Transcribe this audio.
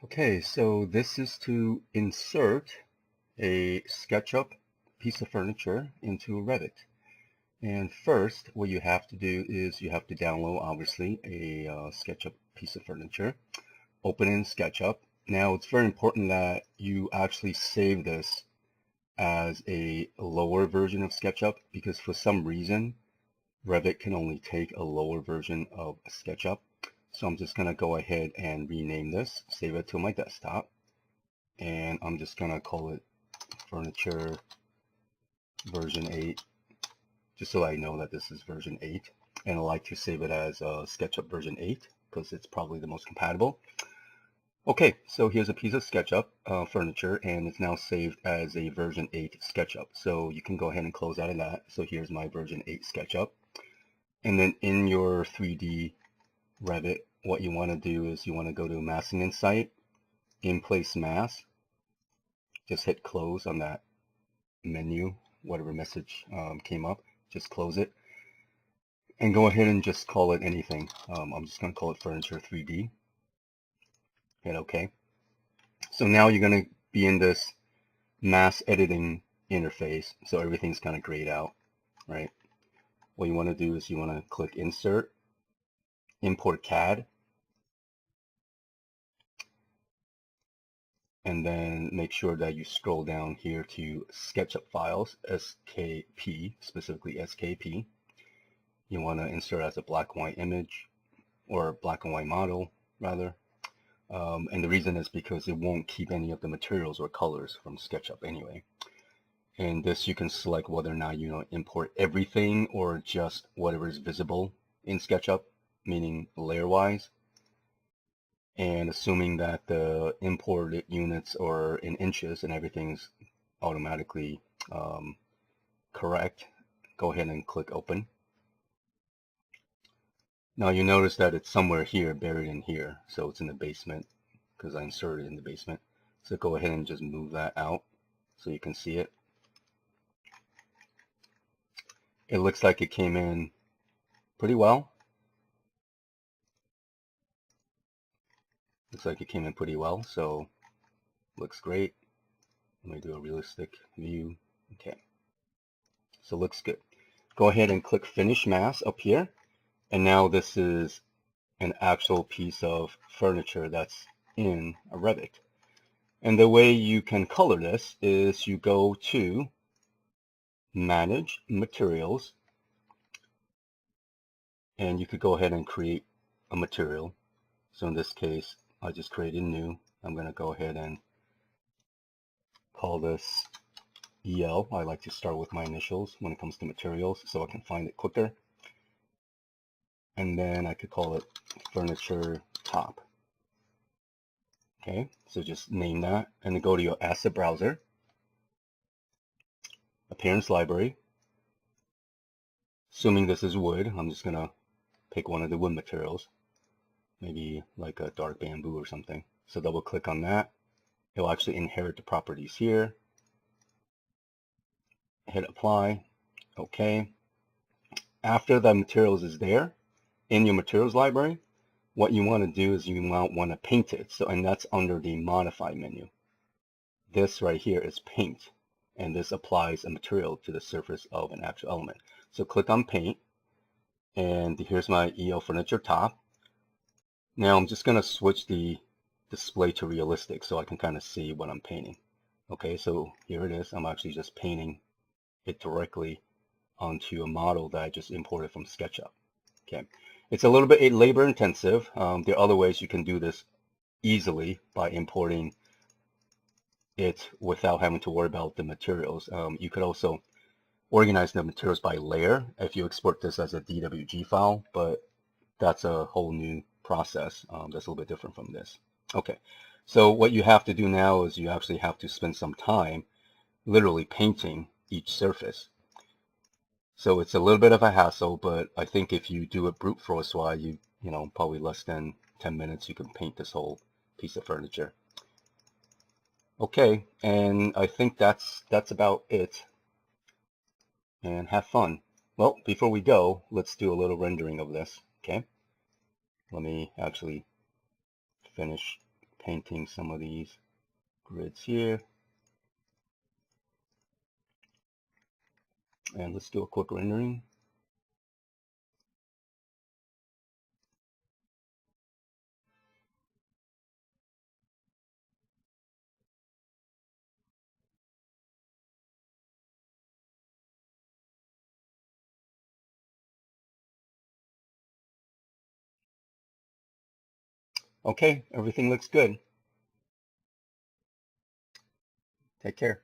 Okay, so this is to insert a SketchUp piece of furniture into Revit. And first, what you have to do is you have to download, obviously, a SketchUp piece of furniture. Open in SketchUp. Now, it's very important that you actually save this as a lower version of SketchUp because for some reason, Revit can only take a lower version of SketchUp. So I'm just going to go ahead and rename this, save it to my desktop, and I'm just going to call it Furniture version 8, just so I know that this is version 8. And I like to save it as SketchUp version 8 because it's probably the most compatible. Okay, so here's a piece of SketchUp furniture, and it's now saved as a version 8 SketchUp. So you can go ahead and close out of that. So here's my version 8 SketchUp. And then in your 3D Revit, what you want to do is you want to go to Massing Insight, In Place Mass, just hit close on that menu, whatever message came up, just close it, and go ahead and just call it anything. I'm just going to call it Furniture 3D, hit OK. So now you're going to be in this mass editing interface, so everything's kind of grayed out, right? What you want to do is you want to click Insert, Import CAD, and then make sure that you scroll down here to SketchUp files, SKP, specifically SKP. You want to insert as a black and white image, or black and white model, rather. And the reason is because it won't keep any of the materials or colors from SketchUp anyway. And this you can select whether or not you import everything or just whatever is visible in SketchUp, meaning layer-wise. And assuming that the imported units are in inches and everything's automatically correct, go ahead and click Open. Now you notice that it's somewhere here, buried in here, so it's in the basement because I inserted it in the basement. So go ahead and just move that out so you can see it. It looks like it came in pretty well. Looks like it came in pretty well, so looks great. Let me do a realistic view. Okay, so looks good. Go ahead and click Finish Mass up here, and now this is an actual piece of furniture that's in a Revit. And the way you can color this is you go to Manage Materials, and you could go ahead and create a material. So in this case, I just created new. I'm going to go ahead and call this EL. I like to start with my initials when it comes to materials so I can find it quicker. And then I could call it Furniture Top. Okay, so just name that and then go to your asset browser, Appearance Library. Assuming this is wood, I'm just going to pick one of the wood materials, maybe like a dark bamboo or something. So double click on that. It'll actually inherit the properties here. Hit apply. Okay. After the materials is there in your materials library, what you want to do is you want to paint it. So, and that's under the modify menu. This right here is paint, and this applies a material to the surface of an actual element. So click on paint, and here's my EL Furniture Top. Now I'm just going to switch the display to realistic so I can kind of see what I'm painting. Okay, so here it is. I'm actually just painting it directly onto a model that I just imported from SketchUp. Okay, it's a little bit labor intensive. There are other ways you can do this easily by importing it without having to worry about the materials. You could also organize the materials by layer if you export this as a DWG file, but that's a whole new process that's a little bit different from this. Okay, so what you have to do now is you actually have to spend some time literally painting each surface. So it's a little bit of a hassle, but I think if you do it brute force wise, you know, probably less than 10 minutes, you can paint this whole piece of furniture. Okay, and I think that's about it. And have fun. Well, before we go, let's do a little rendering of this, okay? Let me actually finish painting some of these grids here. And let's do a quick rendering. Okay, everything looks good. Take care.